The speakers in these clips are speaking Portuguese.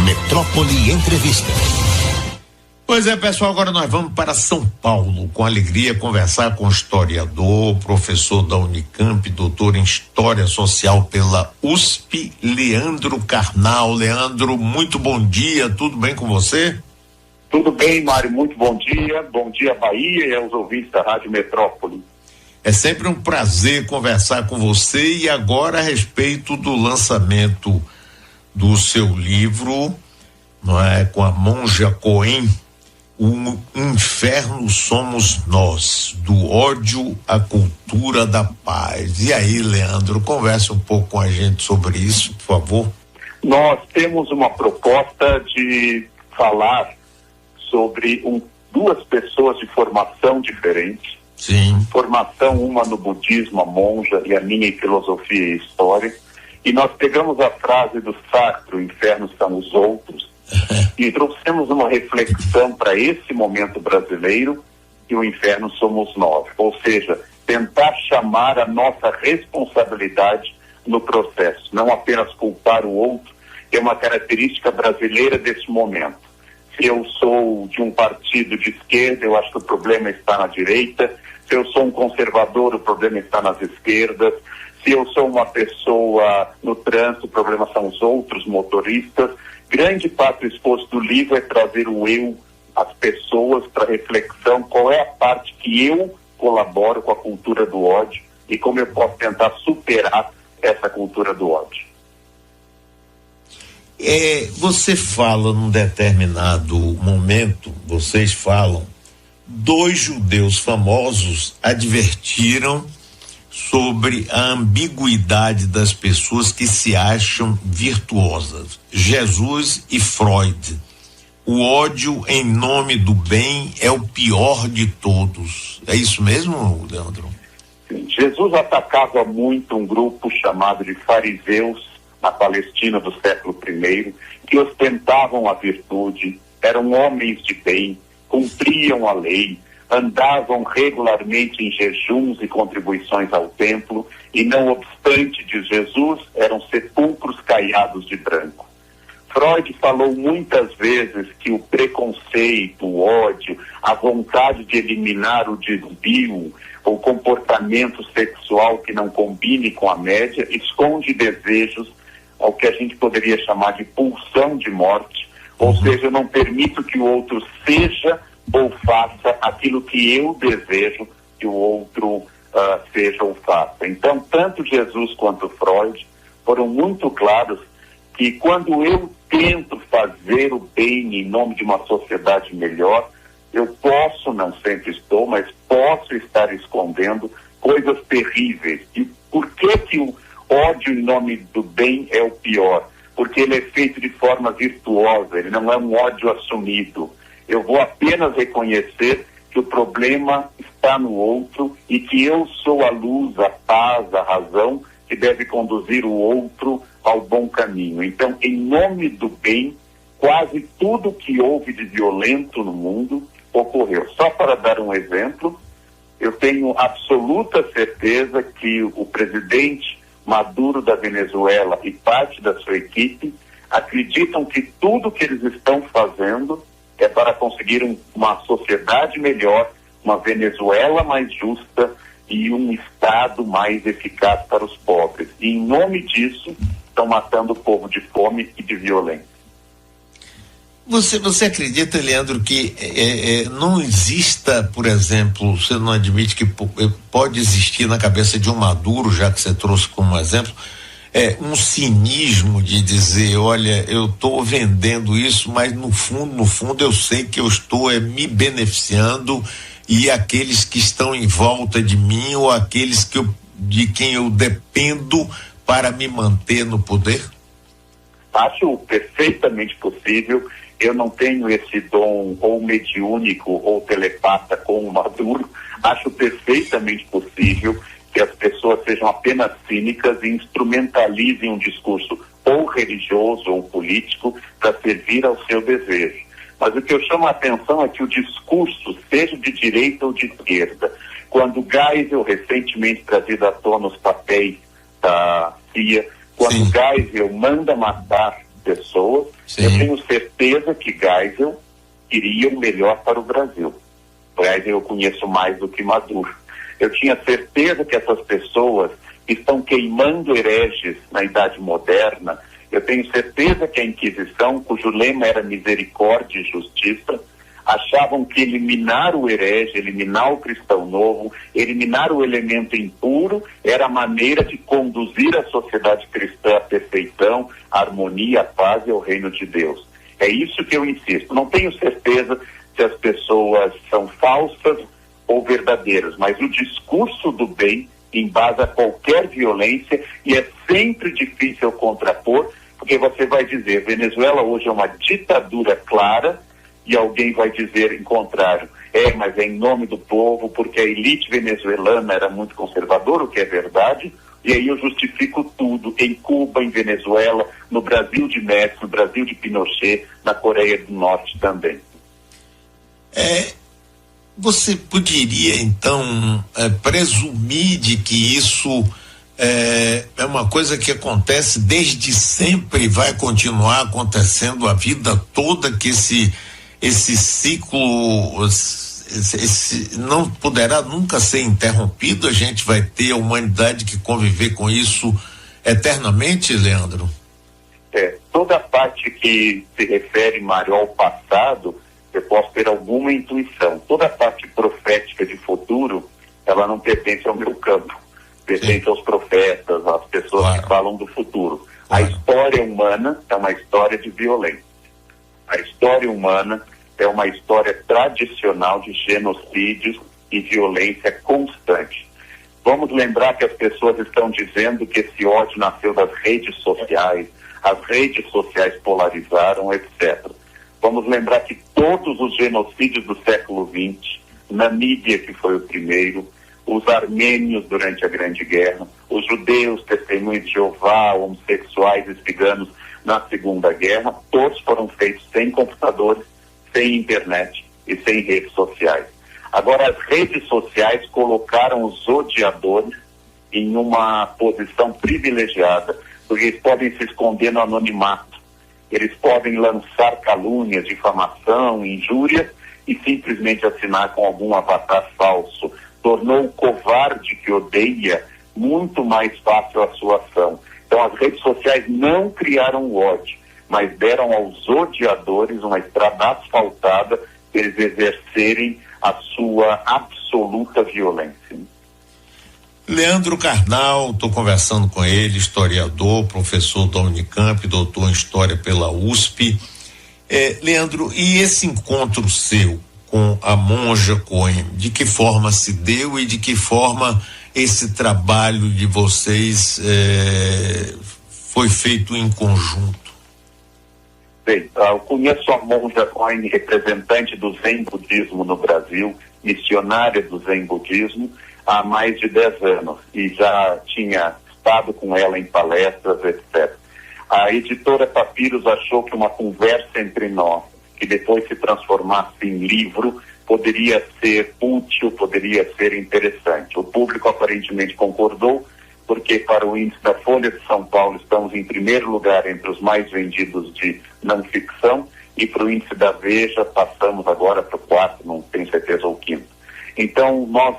Metrópole Entrevista. Pois é, pessoal, agora nós vamos para São Paulo, com alegria, conversar com o historiador, professor da Unicamp, doutor em História Social pela USP, Leandro Carnal. Leandro, muito bom dia, tudo bem com você? Tudo bem, Mário, muito bom dia Bahia e aos ouvintes da Rádio Metrópole. É sempre um prazer conversar com você e agora a respeito do lançamento do seu livro, não é, com a Monja Cohen, O Inferno Somos Nós, do ódio à cultura da paz. E aí, Leandro, converse um pouco com a gente sobre isso, por favor. Nós temos uma proposta de falar sobre duas pessoas de formação diferente. Sim. Formação, uma no budismo, a monja, e a minha em filosofia e história. E nós pegamos a frase do Sartre, o inferno são os outros, e trouxemos uma reflexão para esse momento brasileiro, que o inferno somos nós. Ou seja, tentar chamar a nossa responsabilidade no processo, não apenas culpar o outro, que é uma característica brasileira desse momento. Se eu sou de um partido de esquerda, eu acho que o problema está na direita. Se eu sou um conservador, o problema está nas esquerdas. Se eu sou uma pessoa no trânsito, o problema são os outros motoristas. Grande parte do esforço do livro é trazer o eu, as pessoas, para reflexão, qual é a parte que eu colaboro com a cultura do ódio e como eu posso tentar superar essa cultura do ódio. Você fala num determinado momento, vocês falam, 2 judeus famosos advertiram sobre a ambiguidade das pessoas que se acham virtuosas, Jesus e Freud. O ódio em nome do bem é o pior de todos. É isso mesmo, Leandro? Jesus atacava muito um grupo chamado de fariseus na Palestina do século I, que ostentavam a virtude, eram homens de bem, cumpriam a lei, andavam regularmente em jejuns e contribuições ao templo, e não obstante, diz Jesus, eram sepulcros caiados de branco. Freud falou muitas vezes que o preconceito, o ódio, a vontade de eliminar o desvio, o comportamento sexual que não combine com a média, esconde desejos ao que a gente poderia chamar de pulsão de morte, ou seja, eu não permito que o outro seja ou faça aquilo que eu desejo que o outro seja ou faça. Então, tanto Jesus quanto Freud foram muito claros que quando eu tento fazer o bem em nome de uma sociedade melhor, eu posso, não sempre estou, mas posso estar escondendo coisas terríveis. E por que o ódio em nome do bem é o pior? Porque ele é feito de forma virtuosa, ele não é um ódio assumido. Eu vou apenas reconhecer que o problema está no outro e que eu sou a luz, a paz, a razão que deve conduzir o outro ao bom caminho. Então, em nome do bem, quase tudo que houve de violento no mundo ocorreu. Só para dar um exemplo, eu tenho absoluta certeza que o presidente Maduro da Venezuela e parte da sua equipe acreditam que tudo que eles estão fazendo é para conseguir uma sociedade melhor, uma Venezuela mais justa e um Estado mais eficaz para os pobres. E em nome disso, estão matando o povo de fome e de violência. Você acredita, Leandro, que não exista, por exemplo, você não admite que pode existir na cabeça de um Maduro, já que você trouxe como exemplo, um cinismo de dizer, olha, eu estou vendendo isso, mas no fundo eu sei que eu estou me beneficiando e aqueles que estão em volta de mim ou aqueles de quem eu dependo para me manter no poder? Acho perfeitamente possível. Eu não tenho esse dom ou mediúnico ou telepata com o Maduro. Acho perfeitamente possível que as pessoas sejam apenas cínicas e instrumentalizem um discurso ou religioso ou político para servir ao seu desejo. Mas o que eu chamo a atenção é que o discurso, seja de direita ou de esquerda, quando Geisel, recentemente trazido à tona os papéis da CIA, quando Geisel manda matar pessoas, Sim. Eu tenho certeza que Geisel queria o melhor para o Brasil. Geisel eu conheço mais do que Maduro. Eu tinha certeza que essas pessoas estão queimando hereges na Idade Moderna. Eu tenho certeza que a Inquisição, cujo lema era misericórdia e justiça, achavam que eliminar o herege, eliminar o cristão novo, eliminar o elemento impuro, era a maneira de conduzir a sociedade cristã à perfeição, à harmonia, à paz e ao reino de Deus. É isso que eu insisto. Não tenho certeza se as pessoas são falsas ou verdadeiras, mas o discurso do bem embasa qualquer violência e é sempre difícil contrapor, porque você vai dizer, Venezuela hoje é uma ditadura clara, e alguém vai dizer em contrário, mas é em nome do povo, porque a elite venezuelana era muito conservadora, o que é verdade, e aí eu justifico tudo, em Cuba, em Venezuela, no Brasil de Médici, no Brasil de Pinochet, na Coreia do Norte também. Você poderia, então, presumir de que isso é uma coisa que acontece desde sempre, vai continuar acontecendo a vida toda, que esse ciclo não poderá nunca ser interrompido? A gente vai ter a humanidade que conviver com isso eternamente, Leandro? Toda a parte que se refere, Mário, ao passado, eu posso ter alguma intuição. Toda a parte profética de futuro, ela não pertence ao meu campo, pertence aos profetas, às pessoas que falam do futuro. A história humana é uma história de violência. A história humana é uma história tradicional de genocídios e violência constante. Vamos lembrar que as pessoas estão dizendo que esse ódio nasceu das redes sociais, as redes sociais polarizaram, etc. Vamos lembrar que todos os genocídios do século XX, Namíbia, que foi o primeiro, os armênios durante a Grande Guerra, os judeus, testemunhos de Jeová, homossexuais e ciganos na Segunda Guerra, todos foram feitos sem computadores, sem internet e sem redes sociais. Agora, as redes sociais colocaram os odiadores em uma posição privilegiada, porque eles podem se esconder no anonimato, eles podem lançar calúnias, difamação, injúrias e simplesmente assinar com algum avatar falso. Tornou o covarde que odeia muito mais fácil a sua ação. Então, as redes sociais não criaram o ódio, mas deram aos odiadores uma estrada asfaltada para eles exercerem a sua absoluta violência. Leandro Carnal, estou conversando com ele, historiador, professor da Unicamp, doutor em História pela USP. Leandro, e esse encontro seu com a monja Cohen, de que forma se deu e de que forma esse trabalho de vocês foi feito em conjunto? Bem, eu conheço a monja Cohen, representante do Zen Budismo no Brasil, missionária do Zen Budismo, há mais de 10 anos, e já tinha estado com ela em palestras, etc. A editora Papiros achou que uma conversa entre nós, que depois se transformasse em livro, poderia ser útil, poderia ser interessante. O público aparentemente concordou, porque para o índice da Folha de São Paulo estamos em primeiro lugar entre os mais vendidos de não ficção, e para o índice da Veja passamos agora para o quarto, não tenho certeza, ou quinto. Então nós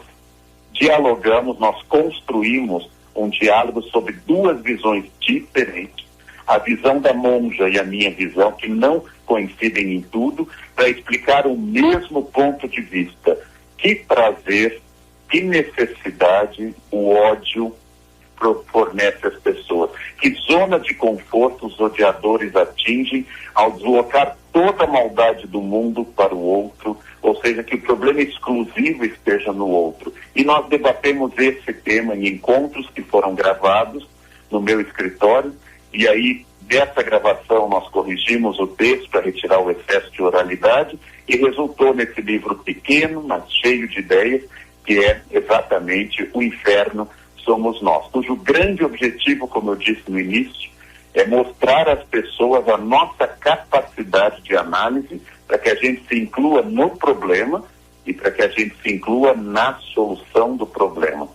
dialogamos, nós construímos um diálogo sobre duas visões diferentes, a visão da monja e a minha visão, que não coincidem em tudo, para explicar o mesmo ponto de vista. Que prazer, que necessidade o ódio fornece às pessoas. Que zona de conforto os odiadores atingem ao deslocar toda a maldade do mundo para o outro, ou seja, que o problema exclusivo esteja no outro. E nós debatemos esse tema em encontros que foram gravados no meu escritório, e aí dessa gravação nós corrigimos o texto para retirar o excesso de oralidade, e resultou nesse livro pequeno, mas cheio de ideias, que é exatamente O Inferno Somos Nós, cujo grande objetivo, como eu disse no início, é mostrar às pessoas a nossa capacidade de análise para que a gente se inclua no problema e para que a gente se inclua na solução do problema.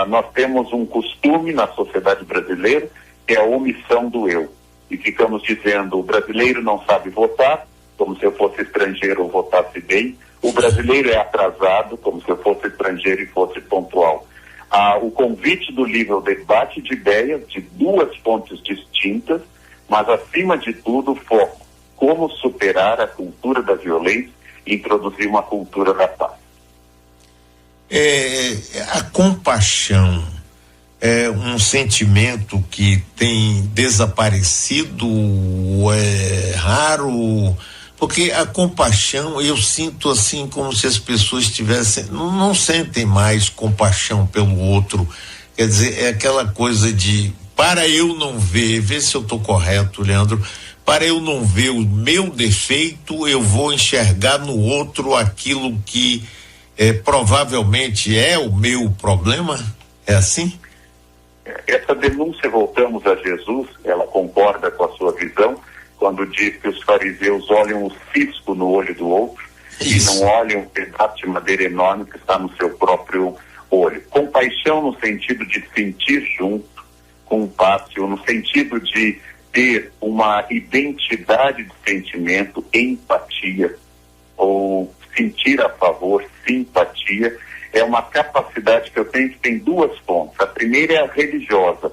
Nós temos um costume na sociedade brasileira, que é a omissão do eu. e ficamos dizendo: o brasileiro não sabe votar, como se eu fosse estrangeiro ou votasse bem, o brasileiro é atrasado, como se eu fosse estrangeiro e fosse pontual. O convite do livro é o debate de ideias de duas fontes distintas, mas acima de tudo o foco: como superar a cultura da violência e introduzir uma cultura da paz. A compaixão é um sentimento que tem desaparecido, é raro, porque a compaixão, eu sinto assim como se as pessoas tivessem, não sentem mais compaixão pelo outro. Quer dizer, é aquela coisa de, para eu não ver, vê se eu estou correto, Leandro, para eu não ver o meu defeito, eu vou enxergar no outro aquilo que provavelmente é o meu problema. É assim? Essa denúncia, voltamos a Jesus, ela concorda com a sua visão, quando diz que os fariseus olham o cisco no olho do outro. Isso. E não olham o pedaço de madeira enorme que está no seu próprio olho. Compaixão no sentido de sentir junto com o pássio, no sentido de ter uma identidade de sentimento, empatia, ou sentir a favor, simpatia, é uma capacidade que eu tenho que tem duas pontas. A primeira é a religiosa,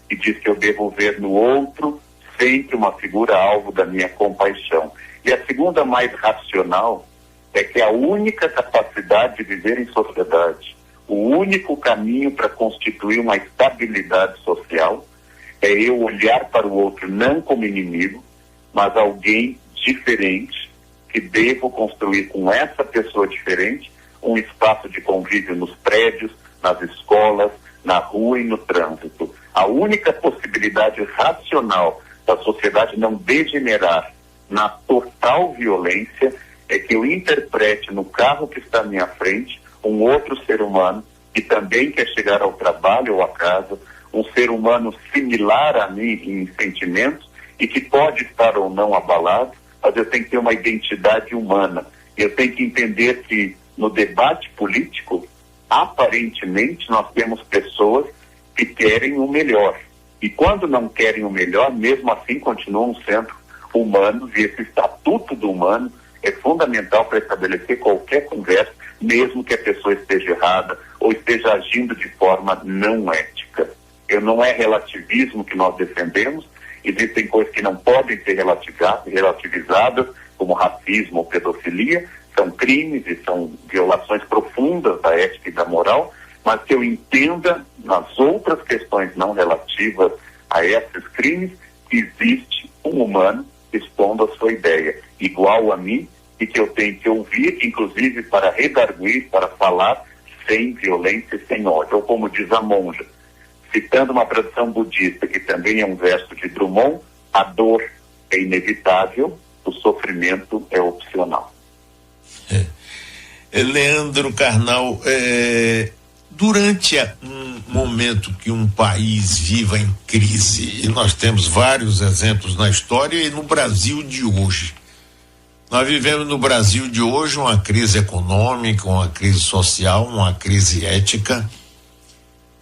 que diz que eu devo ver no outro sempre uma figura alvo da minha compaixão. E a segunda, mais racional, é que a única capacidade de viver em sociedade, o único caminho para constituir uma estabilidade social, é eu olhar para o outro não como inimigo, mas alguém diferente, que devo construir com essa pessoa diferente um espaço de convívio nos prédios, nas escolas, na rua e no trânsito. A única possibilidade racional da sociedade não degenerar na total violência é que eu interprete no carro que está à minha frente um outro ser humano que também quer chegar ao trabalho ou à casa, um ser humano similar a mim em sentimentos e que pode estar ou não abalado, mas eu tenho que ter uma identidade humana. Eu tenho que entender que no debate político, aparentemente, nós temos pessoas que querem o melhor. E quando não querem o melhor, mesmo assim continuam sendo humanos, e esse estatuto do humano é fundamental para estabelecer qualquer conversa, mesmo que a pessoa esteja errada ou esteja agindo de forma não ética. Não é relativismo que nós defendemos, existem coisas que não podem ser relativizadas, como racismo ou pedofilia, são crimes e são violações profundas da ética e da moral, mas que eu entenda nas outras questões não relativas a esses crimes que existe um humano expondo a sua ideia, igual a mim, e que eu tenho que ouvir, inclusive para redarguir, para falar sem violência e sem ódio. Ou como diz a monja, citando uma tradição budista, que também é um verso de Drummond: a dor é inevitável, o sofrimento é opcional. Leandro Carnal, durante um momento que um país viva em crise, e nós temos vários exemplos na história e no Brasil de hoje, nós vivemos no Brasil de hoje uma crise econômica, uma crise social, uma crise ética,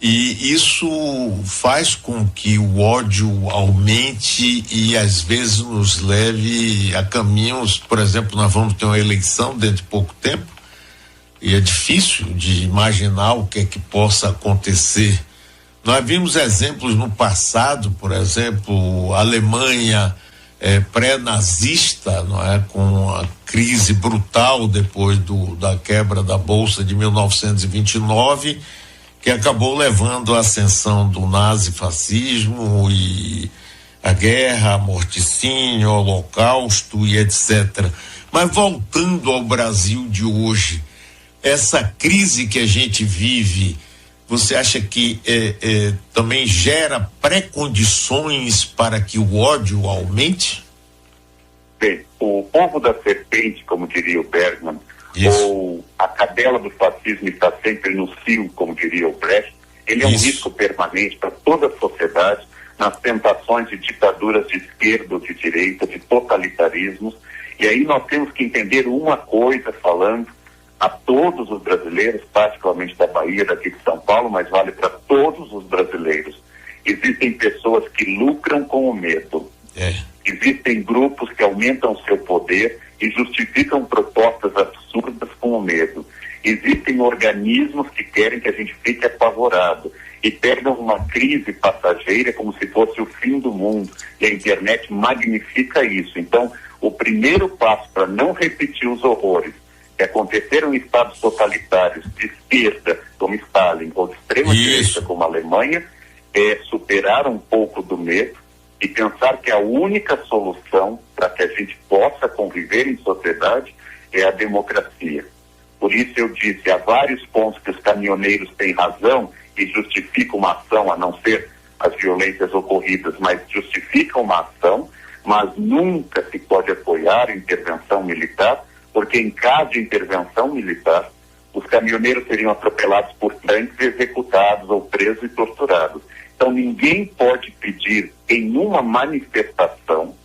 e isso faz com que o ódio aumente e às vezes nos leve a caminhos. Por exemplo, nós vamos ter uma eleição dentro de pouco tempo e é difícil de imaginar o que é que possa acontecer. Nós vimos exemplos no passado, por exemplo, a Alemanha pré-nazista, não é, com a crise brutal depois da quebra da Bolsa de 1929, que acabou levando à ascensão do nazifascismo e a guerra, morticínio, holocausto e etc. Mas voltando ao Brasil de hoje, essa crise que a gente vive, você acha que também gera pré-condições para que o ódio aumente? Bem, o povo da serpente, como diria o Bergman, isso, ou a cadela do fascismo está sempre no cio, como diria o Brecht, ele é um risco permanente para toda a sociedade, nas tentações de ditaduras de esquerda ou de direita, de totalitarismos. E aí nós temos que entender uma coisa, falando a todos os brasileiros, particularmente da Bahia, daqui de São Paulo, mas vale para todos os brasileiros. Existem pessoas que lucram com o medo. Existem grupos que aumentam seu poder e justificam propostas absurdas com o medo. Existem organismos que querem que a gente fique apavorado e pegam uma crise passageira como se fosse o fim do mundo. E a internet magnifica isso. Então, o primeiro passo para não repetir os horrores que aconteceram em estados totalitários de esquerda, como Stalin, ou de extrema direita, como a Alemanha, é superar um pouco do medo e pensar que a única solução para que a gente possa conviver em sociedade é a democracia. Por isso eu disse, há vários pontos que os caminhoneiros têm razão e justificam uma ação, a não ser as violências ocorridas, mas justificam uma ação, mas nunca se pode apoiar a intervenção militar, porque em caso de intervenção militar, os caminhoneiros seriam atropelados por tanques, executados ou presos e torturados. Então ninguém pode pedir em uma manifestação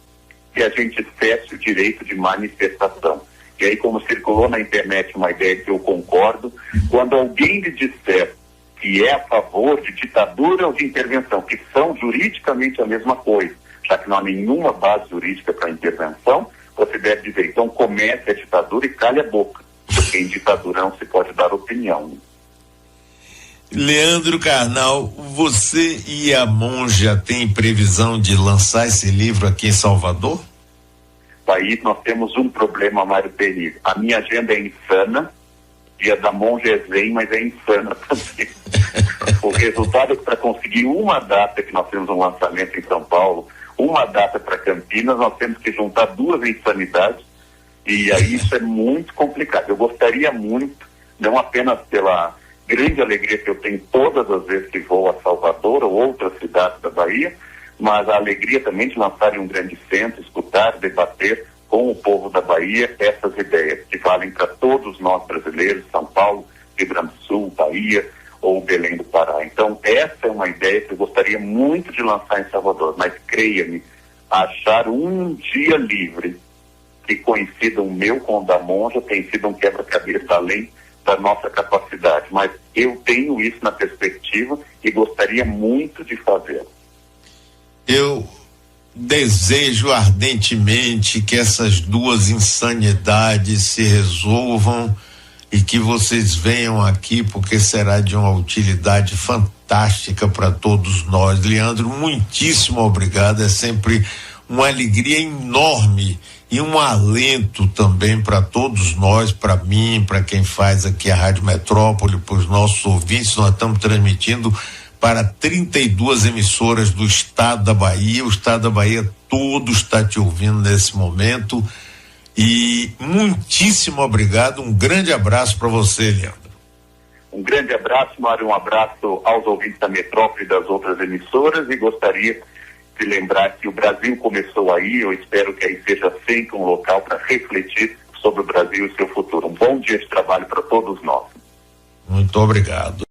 que a gente cesse o direito de manifestação. E aí, como circulou na internet uma ideia que eu concordo, quando alguém lhe disser que é a favor de ditadura ou de intervenção, que são juridicamente a mesma coisa, já que não há nenhuma base jurídica para intervenção, você deve dizer, então comece a ditadura e cale a boca, porque em ditadura não se pode dar opinião. Leandro Carnal, você e a Monja têm previsão de lançar esse livro aqui em Salvador? Aí nós temos um problema, Mário Pereira. A minha agenda é insana, dia da Monja é zen, mas é insana também. O resultado é que para conseguir uma data que nós temos um lançamento em São Paulo, uma data para Campinas, nós temos que juntar duas insanidades, e aí isso é muito complicado. Eu gostaria muito, não apenas pela grande alegria que eu tenho todas as vezes que vou a Salvador ou outras cidades da Bahia, mas a alegria também de lançar em um grande centro, escutar, debater com o povo da Bahia essas ideias que valem para todos nós brasileiros, São Paulo, Rio Grande do Sul, Bahia ou Belém do Pará. Então essa é uma ideia que eu gostaria muito de lançar em Salvador, mas creia-me, achar um dia livre que coincida o meu com o da Monja tem sido um quebra-cabeça além da nossa capacidade, mas eu tenho isso na perspectiva e gostaria muito de fazê-lo. Eu desejo ardentemente que essas duas insanidades se resolvam e que vocês venham aqui, porque será de uma utilidade fantástica para todos nós. Leandro, muitíssimo obrigado, é sempre uma alegria enorme e um alento também para todos nós, para mim, para quem faz aqui a Rádio Metrópole, para os nossos ouvintes. Nós estamos transmitindo para 32 emissoras do estado da Bahia. O estado da Bahia todo está te ouvindo nesse momento. E muitíssimo obrigado, um grande abraço para você, Leandro. Um grande abraço, Mário, um abraço aos ouvintes da Metrópole e das outras emissoras, e gostaria de lembrar que o Brasil começou aí. Eu espero que aí seja sempre um local para refletir sobre o Brasil e seu futuro. Um bom dia de trabalho para todos nós. Muito obrigado.